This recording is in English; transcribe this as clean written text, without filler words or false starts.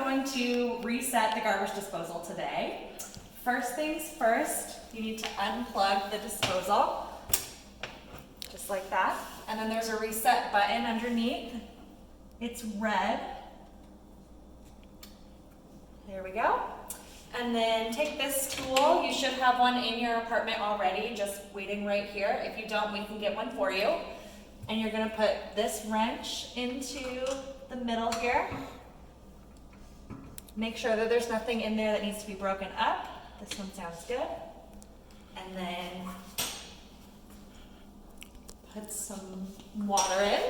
going to reset the garbage disposal today. First things first, you need to unplug the disposal, just like that. And then there's a reset button underneath. It's red. There we go. And then take this tool. You should have one in your apartment already, just waiting right here. If you don't, we can get one for you. And you're gonna put this wrench into the middle here. Make sure that there's nothing in there that needs to be broken up. This one sounds good. And then put some water in.